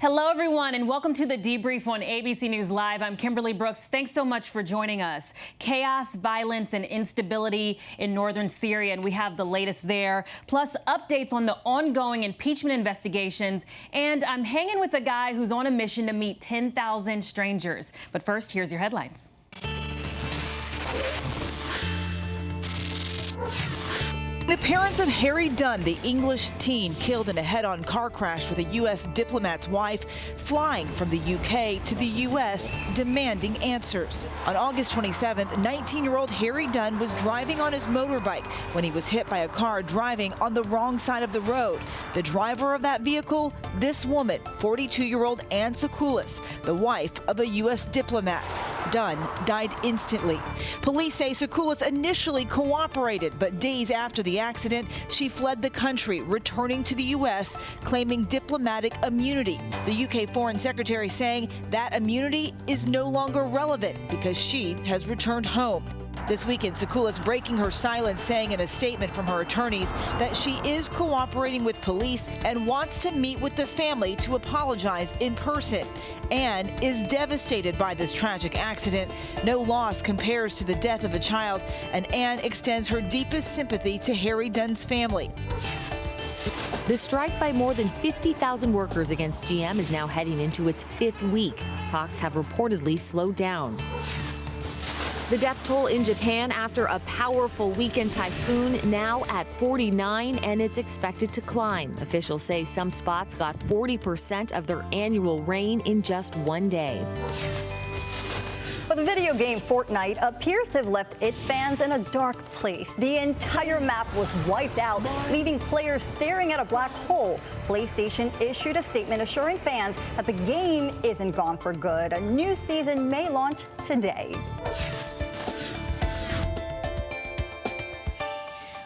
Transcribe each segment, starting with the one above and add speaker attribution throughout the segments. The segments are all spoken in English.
Speaker 1: Hello, everyone, and welcome to the Debrief on ABC News Live. I'm Kimberly Brooks. Thanks so much for joining us. Chaos, violence, and instability in northern Syria, and we have the latest there, plus updates on the ongoing impeachment investigations. And I'm hanging with a guy who's on a mission to meet 10,000 strangers. But first, here's your headlines.
Speaker 2: The parents of Harry Dunn, the English teen killed in a head-on car crash with a U.S. diplomat's wife, flying from the U.K. to the U.S., demanding answers. On August 27th, 19-year-old Harry Dunn was driving on his motorbike when he was hit by a car driving on the wrong side of the road. The driver of that vehicle, this woman, 42-year-old Ann Sakoulis, the wife of a U.S. diplomat. Dunn died instantly. Police say Sakoulis initially cooperated, but days after the accident, she fled the country, returning to the U.S., claiming diplomatic immunity. The UK Foreign Secretary saying that immunity is no longer relevant because she has returned home. This weekend, Sakoulis breaking her silence, saying in a statement from her attorneys that she is cooperating with police and wants to meet with the family to apologize in person, and is devastated by this tragic accident. No loss compares to the death of a child, and Anne extends her deepest sympathy to Harry Dunn's family.
Speaker 3: The strike by more than 50,000 workers against GM is now heading into its 5th week. Talks have reportedly slowed down. The death toll in Japan after a powerful weekend typhoon now at 49, and it's expected to climb. Officials say some spots got 40% of their annual rain in just one day.
Speaker 4: But the video game Fortnite appears to have left its fans in a dark place. The entire map was wiped out, leaving players staring at a black hole. PlayStation issued a statement assuring fans that the game isn't gone for good. A new season may launch today.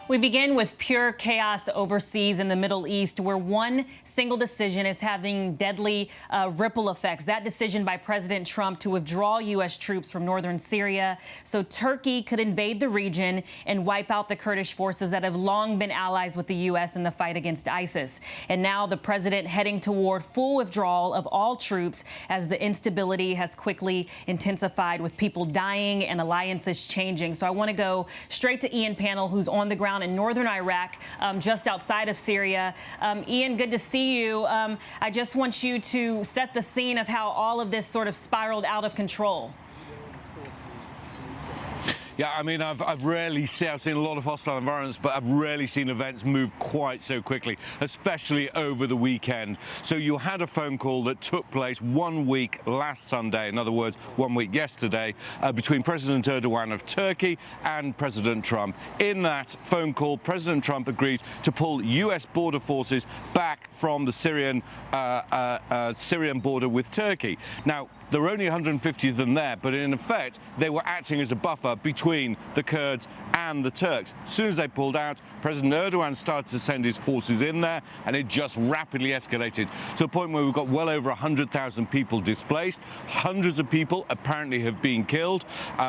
Speaker 1: We begin with pure chaos overseas in the Middle East, where one single decision is having deadly ripple effects. That decision by President Trump to withdraw U.S. troops from northern Syria so Turkey could invade the region and wipe out the Kurdish forces that have long been allies with the U.S. in the fight against ISIS. And now the president heading toward full withdrawal of all troops as the instability has quickly intensified, with people dying and alliances changing. So I want to go straight to Ian Pannell, who's on the ground in northern Iraq, just outside of Syria. Ian, good to see you. I just want you to set the scene of how all of this sort of spiraled out of control.
Speaker 5: Yeah, I mean, I've seen a lot of hostile environments, but I've rarely seen events move quite so quickly, especially over the weekend. So you had a phone call that took place 1 week last Sunday, in other words, 1 week yesterday, between President Erdogan of Turkey and President Trump. In that phone call, President Trump agreed to pull U.S. border forces back from the Syrian border with Turkey. Now, there were only 150 of them there, but in effect, they were acting as a buffer between the Kurds and the Turks. As soon as they pulled out, President Erdogan started to send his forces in there, and it just rapidly escalated to a point where we've got well over 100,000 people displaced. Hundreds of people apparently have been killed.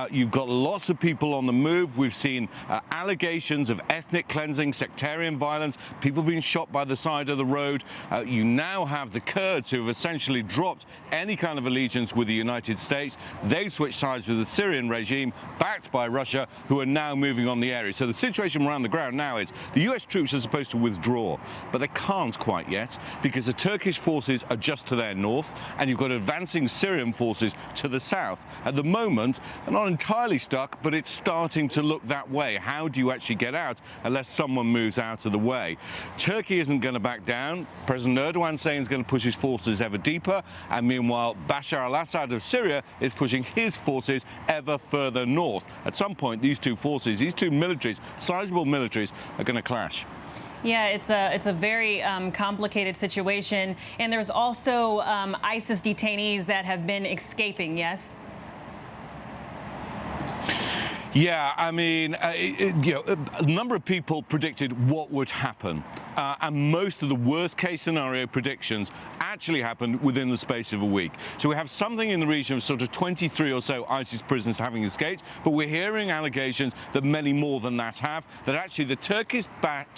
Speaker 5: You've got lots of people on the move. We've seen allegations of ethnic cleansing, sectarian violence, people being shot by the side of the road. You now have the Kurds who have essentially dropped any kind of allegiance with the United States. They switched sides with the Syrian regime, backed by Russia, who are now moving on the area. So the situation around the ground now is the U.S. troops are supposed to withdraw, but they can't quite yet because the Turkish forces are just to their north, and you've got advancing Syrian forces to the south. At the moment, they're not entirely stuck, but it's starting to look that way. How do you actually get out unless someone moves out of the way? Turkey isn't going to back down. President Erdogan saying he's going to push his forces ever deeper, and meanwhile, Bashar al-Assad of Syria is pushing his forces ever further north. At some point, these two forces, these two militaries, sizable militaries, are going to clash.
Speaker 1: Yeah, it's a very complicated situation. And there's also ISIS detainees that have been escaping, yes?
Speaker 5: Yeah, I mean, a number of people predicted what would happen. And most of the worst case scenario predictions actually happened within the space of a week. So we have something in the region of sort of 23 or so ISIS prisoners having escaped, but we're hearing allegations that many more than that have, that actually the Turkish-backed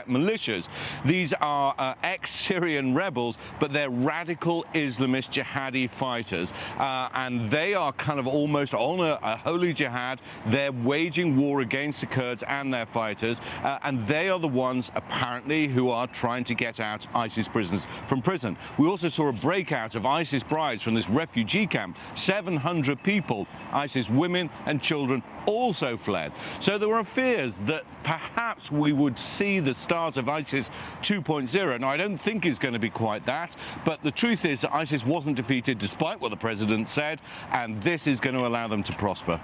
Speaker 5: militias, these are ex-Syrian rebels, but they're radical Islamist jihadi fighters, and they are kind of almost on a holy jihad. They're waging war against the Kurds and their fighters, and they are the ones apparently who are trying to get out ISIS prisoners from prison. We also saw a breakout of ISIS brides from this refugee camp. 700 people, ISIS women and children, also fled. So there were fears that perhaps we would see the start of ISIS 2.0. Now, I don't think it's going to be quite that, but the truth is that ISIS wasn't defeated despite what the president said, and this is going to allow them to prosper.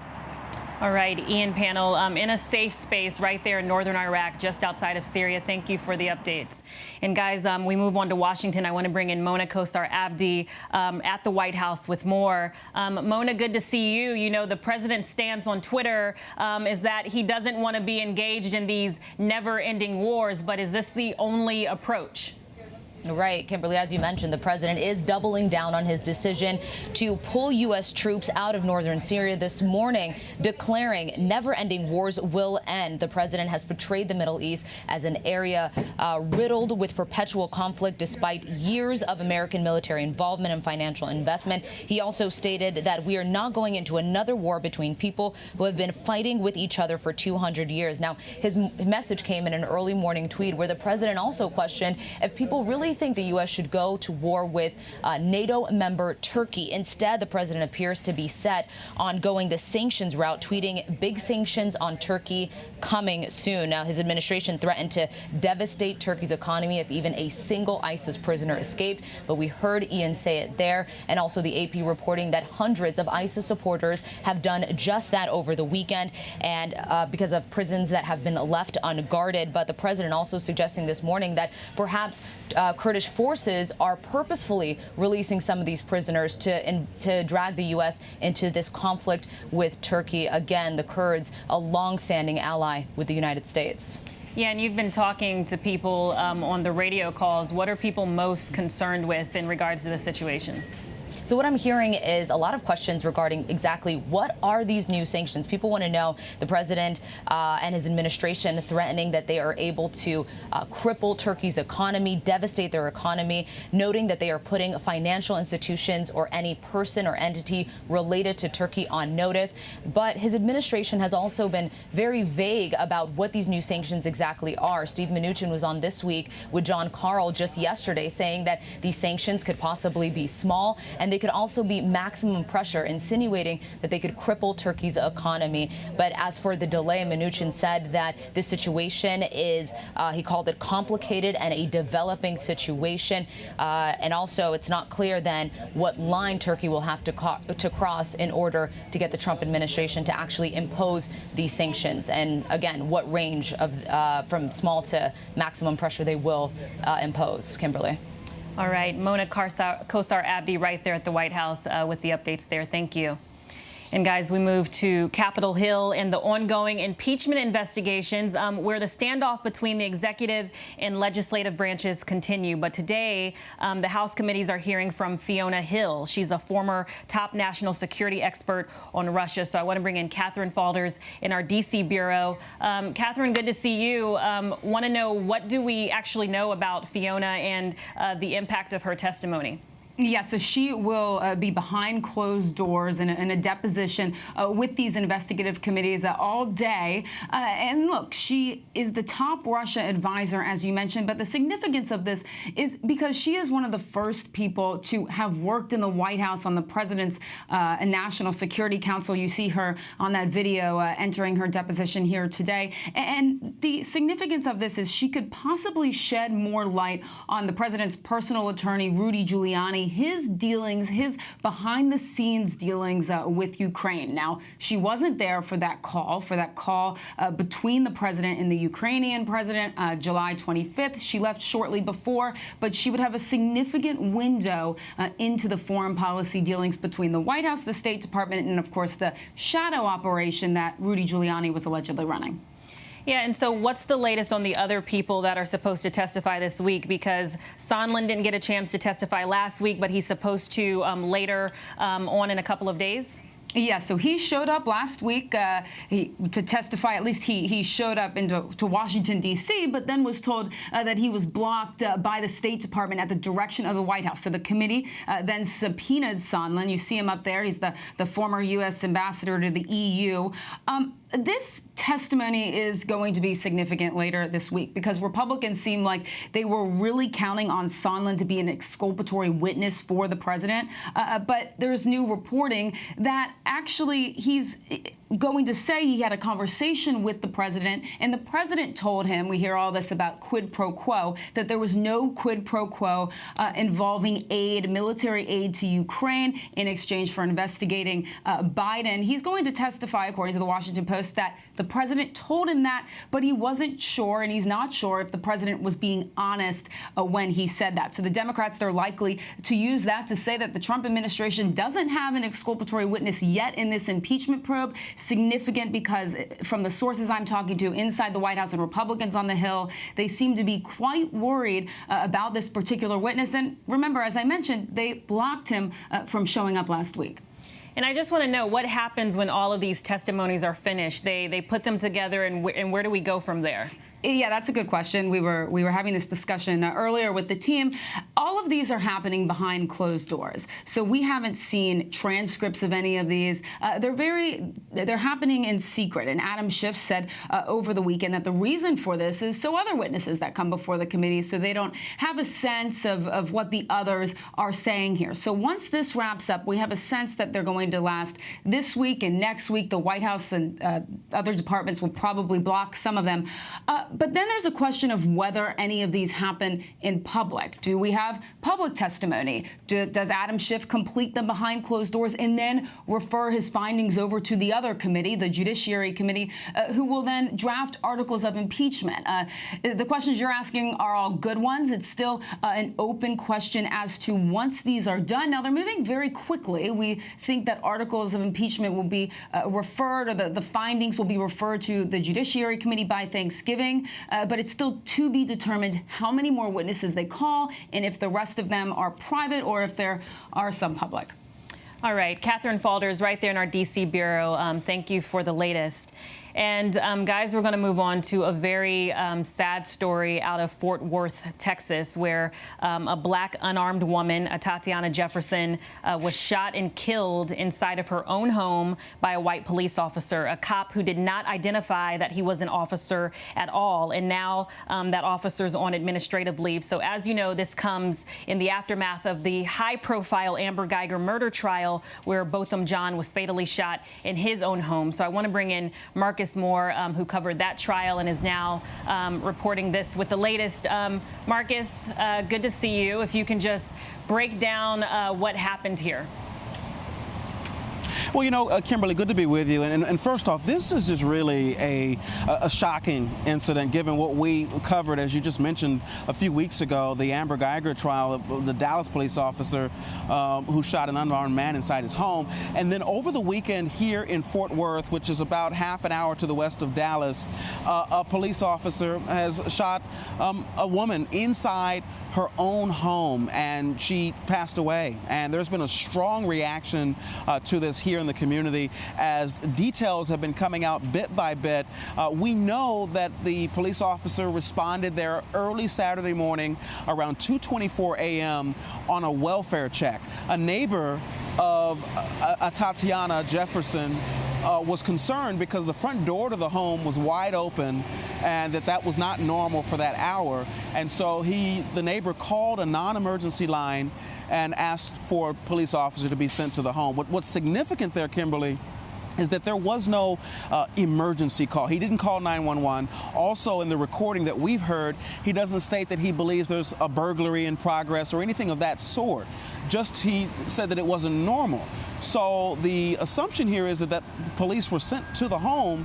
Speaker 1: All right, Ian Panel, in a safe space right there in northern Iraq, just outside of Syria. Thank you for the updates. And guys, we move on to Washington. I want to bring in Mona Kosar-Abdi at the White House with more. Mona, good to see you. You know, the president's stance on Twitter is that he doesn't want to be engaged in these never-ending wars, but is this the only approach?
Speaker 6: Right, Kimberly, as you mentioned, the president is doubling down on his decision to pull U.S. troops out of northern Syria this morning, declaring never-ending wars will end. The president has portrayed the Middle East as an area riddled with perpetual conflict despite years of American military involvement and financial investment. He also stated that we are not going into another war between people who have been fighting with each other for 200 years. Now, his message came in an early morning tweet where the president also questioned if people really think the U.S. should go to war with NATO member Turkey. Instead, the president appears to be set on going the sanctions route, tweeting big sanctions on Turkey coming soon. Now, his administration threatened to devastate Turkey's economy if even a single ISIS prisoner escaped. But we heard Ian say it there, and also the AP reporting that hundreds of ISIS supporters have done just that over the weekend, and because of prisons that have been left unguarded. But the president also suggesting this morning that perhaps Kurdish forces are purposefully releasing some of these prisoners to drag the U.S. into this conflict with Turkey. Again, the Kurds, a long-standing ally with the United States.
Speaker 1: Yeah, and you've been talking to people on the radio calls. What are people most concerned with in regards to the situation?
Speaker 6: So what I'm hearing is a lot of questions regarding exactly what are these new sanctions. People want to know the president and his administration threatening that they are able to cripple Turkey's economy, devastate their economy, noting that they are putting financial institutions or any person or entity related to Turkey on notice. But his administration has also been very vague about what these new sanctions exactly are. Steve Mnuchin was on This Week with John Carl just yesterday saying that these sanctions could possibly be small and they could also be maximum pressure, insinuating that they could cripple Turkey's economy. But as for the delay, Mnuchin said that this situation is, he called it complicated and a developing situation. And also, it's not clear then what line Turkey will have to cross in order to get the Trump administration to actually impose these sanctions. And again, what range of from small to maximum pressure they will impose. Kimberly.
Speaker 1: All right, Mona Kosar-Abdi right there at the White House with the updates there. Thank you. And guys, we move to Capitol Hill and the ongoing impeachment investigations where the standoff between the executive and legislative branches continue. But today, the House committees are hearing from Fiona Hill. She's a former top national security expert on Russia. So I want to bring in Catherine Falders in our D.C. bureau. Catherine, good to see you. Want to know, what do we actually know about Fiona and the impact of her testimony?
Speaker 7: Yeah, so she will be behind closed doors in a deposition with these investigative committees all day. And look, she is the top Russia advisor, as you mentioned. But the significance of this is because she is one of the first people to have worked in the White House on the president's National Security Council. You see her on that video entering her deposition here today. And the significance of this is she could possibly shed more light on the president's personal attorney, Rudy Giuliani, his dealings, his behind-the-scenes dealings with Ukraine. Now, she wasn't there for that call between the president and the Ukrainian president, July 25th. She left shortly before, but she would have a significant window into the foreign policy dealings between the White House, the State Department, and, of course, the shadow operation that Rudy Giuliani was allegedly running.
Speaker 1: Yeah, and so what's the latest on the other people that are supposed to testify this week? Because Sondland didn't get a chance to testify last week, but he's supposed to later on in a couple of days.
Speaker 7: Yeah, so he showed up last week to testify. At least he showed up to Washington, D.C., but then was told that he was blocked by the State Department at the direction of the White House. So the committee then subpoenaed Sondland. You see him up there. He's the former U.S. ambassador to the EU. This testimony is going to be significant later this week because Republicans seem like they were really counting on Sondland to be an exculpatory witness for the president. But there's new reporting that actually he's going to say he had a conversation with the president, and the president told him, we hear all this about quid pro quo, that there was no quid pro quo involving aid, military aid to Ukraine in exchange for investigating Biden. He's going to testify, according to the Washington Post, that the president told him that, but he wasn't sure, and he's not sure if the president was being honest when he said that. So the Democrats, they're likely to use that to say that the Trump administration doesn't have an exculpatory witness yet in this impeachment probe. Significant because from the sources I'm talking to inside the White House and Republicans on the Hill, they seem to be quite worried about this particular witness. And remember, as I mentioned, they blocked him from showing up last week.
Speaker 1: And I just want to know what happens when all of these testimonies are finished. They put them together, and where do we go from there?
Speaker 7: Yeah, that's a good question. We were having this discussion earlier with the team. All of these are happening behind closed doors. So we haven't seen transcripts of any of these. They're happening in secret. And Adam Schiff said over the weekend that the reason for this is so other witnesses that come before the committee, so they don't have a sense of what the others are saying here. So once this wraps up, we have a sense that they're going to last this week and next week. The White House and other departments will probably block some of them. But then there's a question of whether any of these happen in public. Do we have public testimony? Does Adam Schiff complete them behind closed doors and then refer his findings over to the other committee, the Judiciary Committee, who will then draft articles of impeachment? The questions you're asking are all good ones. It's still an open question as to once these are done. Now, they're moving very quickly. We think that articles of impeachment will be referred, or the findings will be referred to the Judiciary Committee by Thanksgiving. But it's still to be determined how many more witnesses they call and if the rest of them are private or if there are some public.
Speaker 1: All right. Catherine Falder is right there in our D.C. bureau. Thank you for the latest. And guys, we're going to move on to a very sad story out of Fort Worth, Texas, where a black unarmed woman, Tatyana Jefferson, was shot and killed inside of her own home by a white police officer, a cop who did not identify that he was an officer at all. And now that officer's on administrative leave. So as you know, this comes in the aftermath of the high-profile Amber Geiger murder trial, where Botham Jean was fatally shot in his own home. So I want to bring in Marcus Moore, who covered that trial and is now reporting this with the latest. Marcus, good to see you. If you can just break down what happened here.
Speaker 8: Well, you know, Kimberly, good to be with you. And first off, this is just really a shocking incident, given what we covered, as you just mentioned a few weeks ago, the Amber Geiger trial of the Dallas police officer who shot an unarmed man inside his home. And then over the weekend here in Fort Worth, which is about half an hour to the west of Dallas, a police officer has shot a woman inside her own home, and she passed away. And there's been a strong reaction to this here in the community as details have been coming out bit by bit. We know that the police officer responded there early Saturday morning around 2:24 a.m. on a welfare check. A neighbor of Tatyana Jefferson was concerned because the front door to the home was wide open and that was not normal for that hour. And so the neighbor called a non-emergency line and asked for a police officer to be sent to the home. What's significant there, Kimberly, is that there was no emergency call. He didn't call 911. Also, in the recording that we've heard, he doesn't state that he believes there's a burglary in progress or anything of that sort. Just he said that it wasn't normal. So the assumption here is that police were sent to the home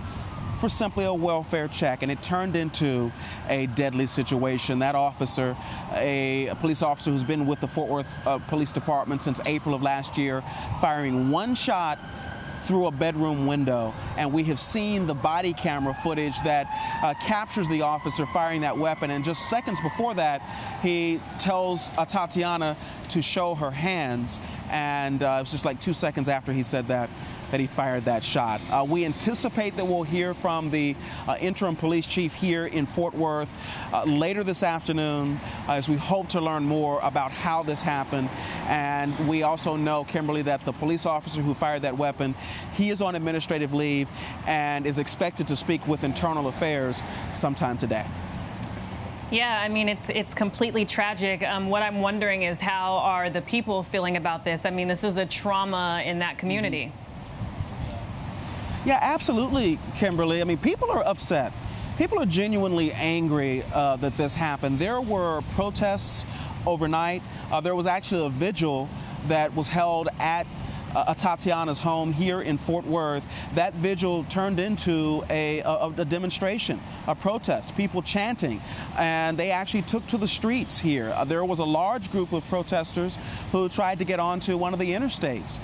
Speaker 8: for simply a welfare check, and it turned into a deadly situation. That officer, a police officer who's been with the Fort Worth Police Department since April of last year, firing one shot through a bedroom window. And we have seen the body camera footage that captures the officer firing that weapon. And just seconds before that, he tells Tatyana to show her hands. And it was just like 2 seconds after he said that he fired that shot. We anticipate that we'll hear from the interim police chief here in Fort Worth later this afternoon, as we hope to learn more about how this happened. And we also know, Kimberly, that the police officer who fired that weapon, he is on administrative leave and is expected to speak with Internal Affairs sometime today.
Speaker 1: Yeah, I mean, it's completely tragic. What I'm wondering is, how are the people feeling about this? I mean, this is a trauma in that community.
Speaker 8: Yeah, absolutely, Kimberly. I mean, people are upset. People are genuinely angry that this happened. There were protests overnight. There was actually a vigil that was held at Tatyana's home here in Fort Worth. That vigil turned into a demonstration, a protest, people chanting, and they actually took to the streets here. There was a large group of protesters who tried to get onto one of the interstates,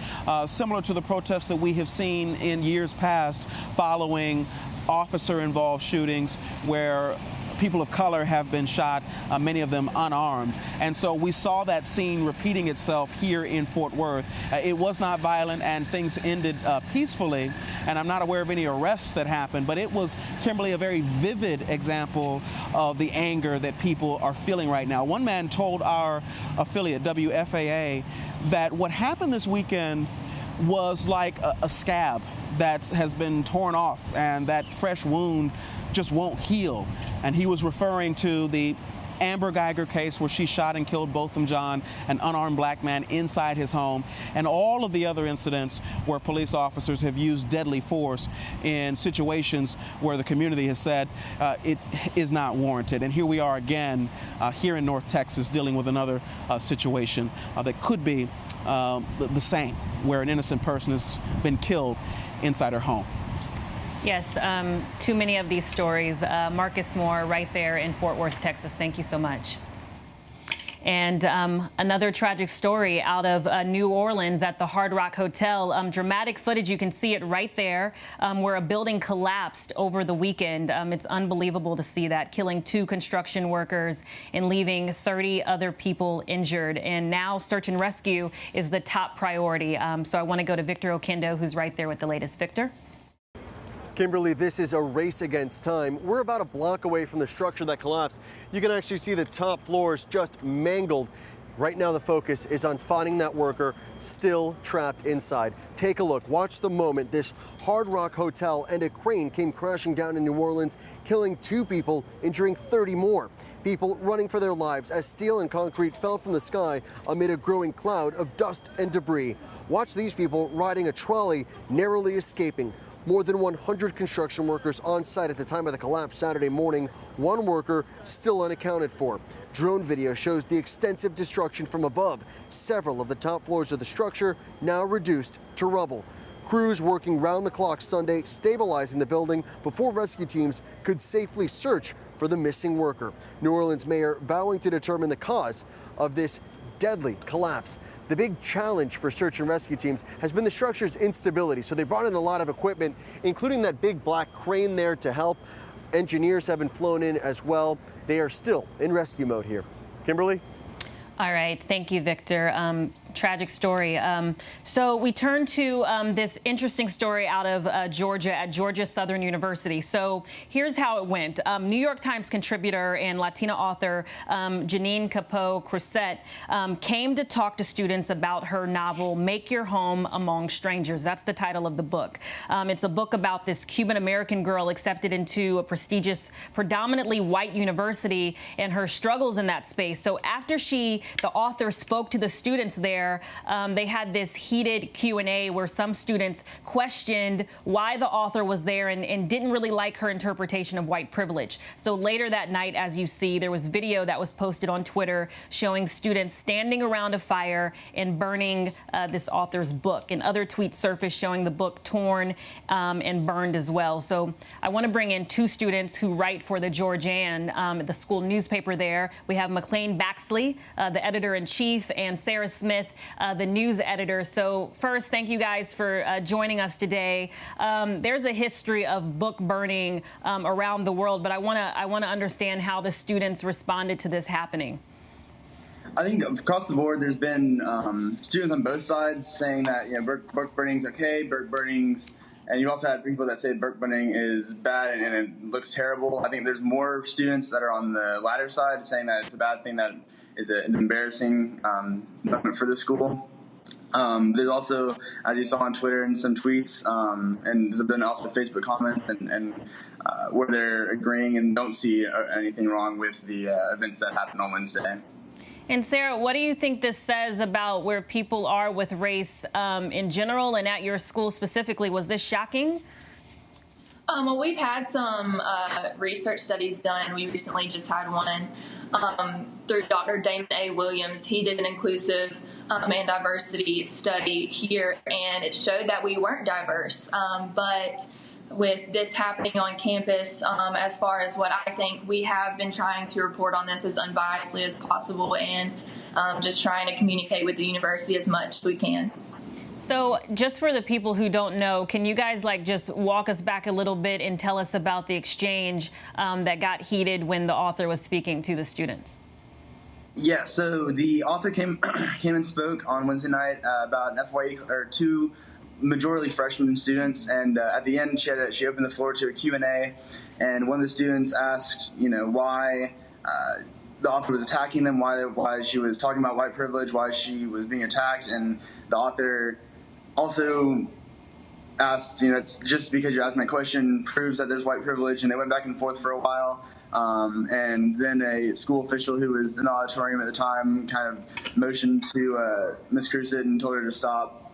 Speaker 8: similar to the protests that we have seen in years past following officer-involved shootings where people of color have been shot, many of them unarmed. And so we saw that scene repeating itself here in Fort Worth. It was not violent and things ended peacefully, and I'm not aware of any arrests that happened, but it was, Kimberly, a very vivid example of the anger that people are feeling right now. One man told our affiliate, WFAA, that what happened this weekend was like a scab that has been torn off, and that fresh wound just won't heal. And he was referring to the Amber Geiger case where she shot and killed Botham Jean, an unarmed black man, inside his home, and all of the other incidents where police officers have used deadly force in situations where the community has said it is not warranted. And here we are again here in North Texas dealing with another situation that could be the same, where an innocent person has been killed inside her home.
Speaker 1: Yes, too many of these stories. Marcus Moore right there in Fort Worth, Texas. Thank you so much. And another tragic story out of New Orleans at the Hard Rock Hotel. Dramatic footage, you can see it right there, where a building collapsed over the weekend. It's unbelievable to see that, killing 2 construction workers and leaving 30 other people injured. And now search and rescue is the top priority. So I want to go to Victor Okendo, who's right there with the latest. Victor?
Speaker 9: Kimberly, this is a race against time. We're about a block away from the structure that collapsed. You can actually see the top floors just mangled. Right now, the focus is on finding that worker still trapped inside. Take a look. Watch the moment this Hard Rock Hotel and a crane came crashing down in New Orleans, killing 2 people, injuring 30 more. People running for their lives as steel and concrete fell from the sky amid a growing cloud of dust and debris. Watch these people riding a trolley, narrowly escaping. More than 100 construction workers on site at the time of the collapse Saturday morning. 1 worker still unaccounted for. Drone video shows the extensive destruction from above. Several of the top floors of the structure now reduced to rubble. Crews working round the clock Sunday, stabilizing the building before rescue teams could safely search for the missing worker. New Orleans mayor vowing to determine the cause of this deadly collapse. The big challenge for search and rescue teams has been the structure's instability, so they brought in a lot of equipment, including that big black crane there to help. Engineers have been flown in as well. They are still in rescue mode here. Kimberly?
Speaker 1: All right. Thank you, Victor. Tragic story. So we turn to this interesting story out of Georgia at Georgia Southern University. So here's how it went. New York Times contributor and Latina author Janine Capot-Crusett came to talk to students about her novel, Make Your Home Among Strangers. That's the title of the book. It's a book about this Cuban-American girl accepted into a prestigious, predominantly white university and her struggles in that space. So after the author spoke to the students there, they had this heated Q&A where some students questioned why the author was there and didn't really like her interpretation of white privilege. So later that night, as you see, there was video that was posted on Twitter showing students standing around a fire and burning this author's book. And other tweets surfaced showing the book torn and burned as well. So I want to bring in 2 students who write for the Georgian, the school newspaper there. We have McLean Baxley, the editor-in-chief, and Sarah Smith, Smith, the news editor. So first, thank you guys for joining us today. There's a history of book burning around the world, but I want to understand how the students responded to this happening.
Speaker 10: I think across the board, there's been students on both sides saying that book burning's okay, book burning's, and you also had people that say book burning is bad and it looks terrible. I think there's more students that are on the latter side saying that it's a bad thing, that is an embarrassing moment for the school. There's also, as you saw on Twitter and some tweets, and there's been also Facebook comments and where they're agreeing and don't see anything wrong with the events that happened on Wednesday.
Speaker 1: And Sarah, what do you think this says about where people are with race in general and at your school specifically? Was this shocking?
Speaker 11: Well, we've had some research studies done. We recently just had one through Dr. Damon A. Williams. He did an inclusive and diversity study here, and it showed that we weren't diverse. But with this happening on campus, as far as what I think, we have been trying to report on this as unbiasedly as possible and just trying to communicate with the university as much as we can.
Speaker 1: So just for the people who don't know, can you guys just walk us back a little bit and tell us about the exchange that got heated when the author was speaking to the students?
Speaker 10: Yeah, so the author came and spoke on Wednesday night about an FYE, or two majority freshman students, and at the end she opened the floor to a Q&A, and one of the students asked, why the author was attacking them, why she was talking about white privilege, why she was being attacked, and the author also asked, it's just because you're asking that question proves that there's white privilege, and they went back and forth for a while. And then a school official who was in the auditorium at the time kind of motioned to Ms. Crusit and told her to stop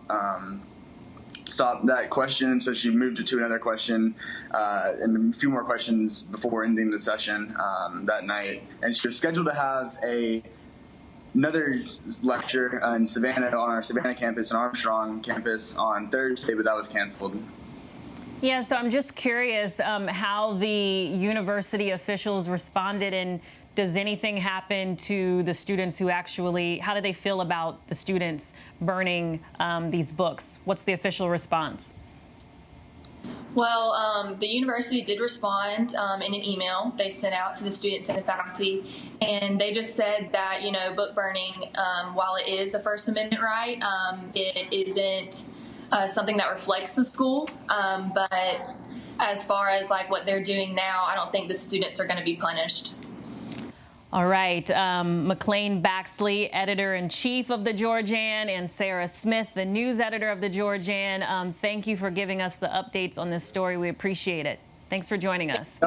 Speaker 10: that question. So she moved it to another question and a few more questions before ending the session that night. And she was scheduled to have another lecture in Savannah, on our Savannah campus and Armstrong campus on Thursday, but that was canceled.
Speaker 1: Yeah, so I'm just curious how the university officials responded, and does anything happen to the students who actually, how do they feel about the students burning these books? What's the official response?
Speaker 11: Well, the university did respond in an email they sent out to the students and the faculty, and they just said that, book burning, while it is a First Amendment right, it isn't something that reflects the school, but as far as what they're doing now, I don't think the students are going to be punished.
Speaker 1: All right, McLean Baxley, editor-in-chief of the Georgian, and Sarah Smith, the news editor of the Georgian. Thank you for giving us the updates on this story. We appreciate it. Thanks for joining us.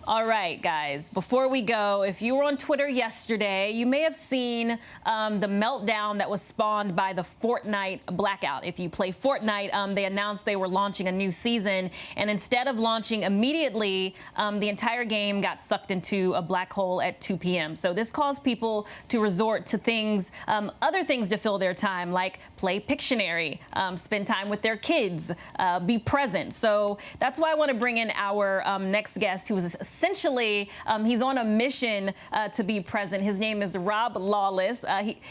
Speaker 1: All right, guys, before we go, if you were on Twitter yesterday, you may have seen the meltdown that was spawned by the Fortnite blackout. If you play Fortnite, they announced they were launching a new season, and instead of launching immediately, the entire game got sucked into a black hole at 2 p.m. So this caused people to resort to things, other things to fill their time, like play Pictionary, spend time with their kids, be present. So that's why I want to bring in our next guest, who is essentially, he's on a mission to be present. His name is Rob Lawless.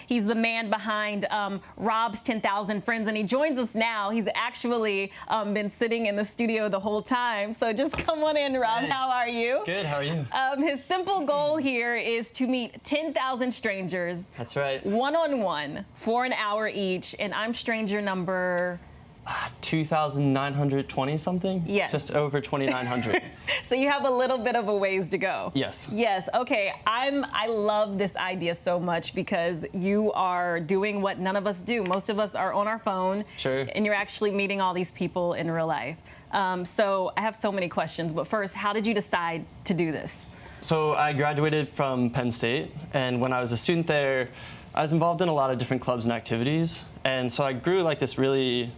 Speaker 1: He's the man behind Rob's 10,000 Friends, and he joins us now. He's actually been sitting in the studio the whole time. So just come on in, Rob. Hey. How are you?
Speaker 12: Good. How are you?
Speaker 1: His simple goal here is to meet 10,000 strangers.
Speaker 12: That's right.
Speaker 1: One-on-one for an hour each, and I'm stranger number
Speaker 12: 2,920 something?
Speaker 1: Yes.
Speaker 12: Just over 2,900.
Speaker 1: So you have a little bit of a ways to go.
Speaker 12: Yes.
Speaker 1: Yes. Okay. I love this idea so much because you are doing what none of us do. Most of us are on our phone.
Speaker 12: Sure.
Speaker 1: And you're actually meeting all these people in real life. So I have so many questions, but first, how did you decide to do this?
Speaker 12: So I graduated from Penn State, and when I was a student there, I was involved in a lot of different clubs and activities. And so I grew this really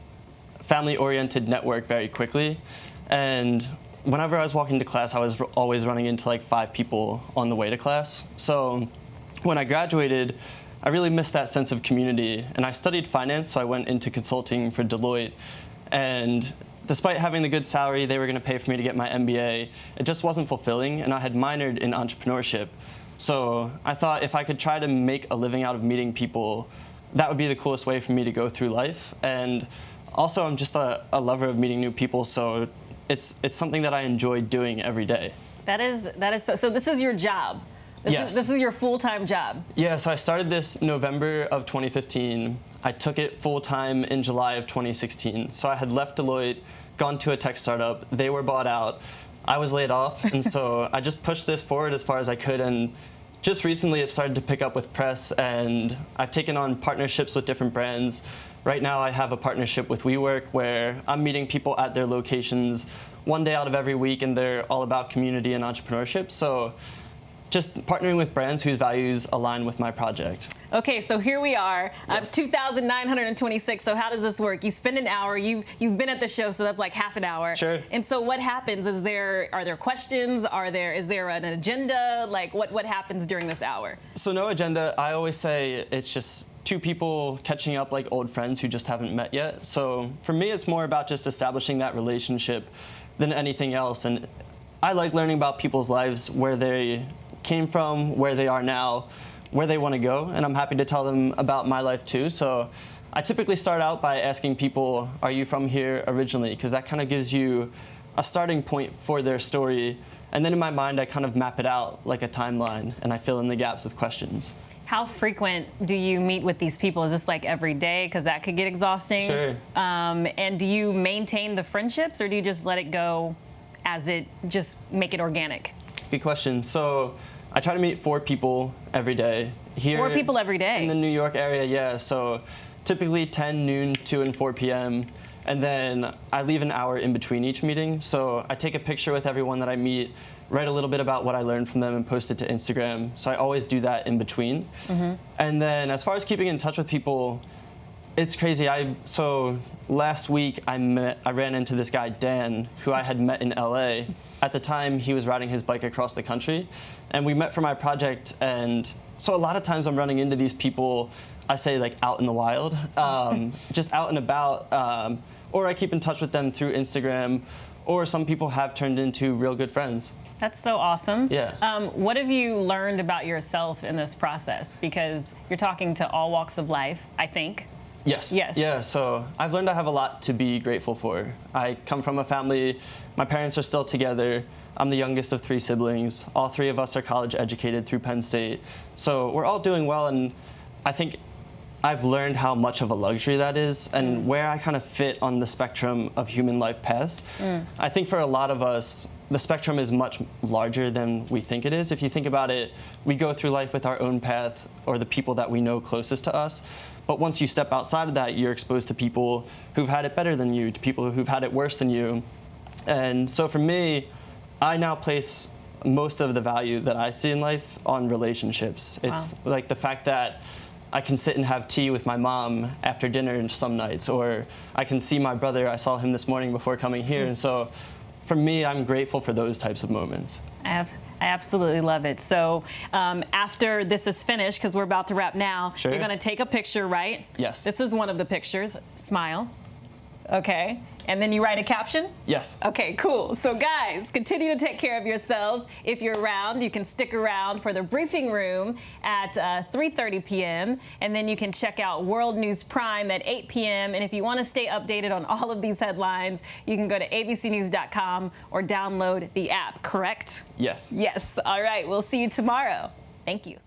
Speaker 12: family-oriented network very quickly, and whenever I was walking to class, I was always running into 5 people on the way to class. So when I graduated, I really missed that sense of community, and I studied finance, so I went into consulting for Deloitte, and despite having the good salary they were going to pay for me to get my MBA, it just wasn't fulfilling, and I had minored in entrepreneurship. So I thought if I could try to make a living out of meeting people, that would be the coolest way for me to go through life. And also, I'm just a lover of meeting new people, so it's something that I enjoy doing every day.
Speaker 1: That is so this is your job.
Speaker 12: Yes.
Speaker 1: This is your full-time job.
Speaker 12: Yeah, so I started this November of 2015. I took it full-time in July of 2016. So I had left Deloitte, gone to a tech startup. They were bought out. I was laid off, and so I just pushed this forward as far as I could. And just recently, it started to pick up with press, and I've taken on partnerships with different brands. Right now, I have a partnership with WeWork where I'm meeting people at their locations one day out of every week, and they're all about community and entrepreneurship. So just partnering with brands whose values align with my project.
Speaker 1: Okay, so here we are.
Speaker 12: Yes.
Speaker 1: 2,926. So how does this work? You spend an hour. You've been at the show, so that's like half an hour.
Speaker 12: Sure.
Speaker 1: And so what happens? Are there questions? Is there an agenda? Like what happens during this hour?
Speaker 12: So no agenda. I always say it's just two people catching up like old friends who just haven't met yet. So for me, it's more about just establishing that relationship than anything else. And I like learning about people's lives, where they came from, where they are now, where they want to go, and I'm happy to tell them about my life too. So I typically start out by asking people, are you from here originally? Because that kind of gives you a starting point for their story. And then in my mind, I kind of map it out like a timeline, and I fill in the gaps with questions.
Speaker 1: How frequent do you meet with these people? Is this like every day? Because that could get exhausting.
Speaker 12: Sure.
Speaker 1: And do you maintain the friendships, or do you just let it go as it, just make it organic?
Speaker 12: Good question. So I try to meet 4 people every day. Here
Speaker 1: 4 people every day?
Speaker 12: In the New York area, yeah. So typically 10, noon, 2, and 4 p.m. And then I leave an hour in between each meeting. So I take a picture with everyone that I meet, write a little bit about what I learned from them, and post it to Instagram. So I always do that in between. Mm-hmm. And then as far as keeping in touch with people, it's crazy. So last week I ran into this guy, Dan, who I had met in LA. At the time, he was riding his bike across the country, and we met for my project. And so a lot of times I'm running into these people, I say like out in the wild, just out and about, or I keep in touch with them through Instagram, or some people have turned into real good friends.
Speaker 1: That's so awesome.
Speaker 12: Yeah.
Speaker 1: What have you learned about yourself in this process? Because you're talking to all walks of life, I think.
Speaker 12: Yes.
Speaker 1: Yes.
Speaker 12: Yeah, so I've learned I have a lot to be grateful for. I come from a family, my parents are still together. I'm the youngest of 3 siblings. All 3 of us are college educated through Penn State. So we're all doing well, and I think I've learned how much of a luxury that is and where I kind of fit on the spectrum of human life paths. I think for a lot of us, the spectrum is much larger than we think it is. If you think about it, we go through life with our own path or the people that we know closest to us. But once you step outside of that, you're exposed to people who've had it better than you, to people who've had it worse than you. And so for me, I now place most of the value that I see in life on relationships. It's like the fact that I can sit and have tea with my mom after dinner some nights, or I can see my brother. I saw him this morning before coming here. And so for me, I'm grateful for those types of moments.
Speaker 1: I absolutely love it. So after this is finished, because we're about to wrap now,
Speaker 12: Sure.
Speaker 1: You're going to take a picture, right?
Speaker 12: Yes.
Speaker 1: This is one of the pictures. Smile. Okay. And then you write a caption?
Speaker 12: Yes.
Speaker 1: Okay, cool. So guys, continue to take care of yourselves. If you're around, you can stick around for the briefing room at 3:30 p.m. And then you can check out World News Prime at 8 p.m. And if you want to stay updated on all of these headlines, you can go to abcnews.com or download the app, correct?
Speaker 12: Yes.
Speaker 1: Yes. All right. We'll see you tomorrow. Thank you.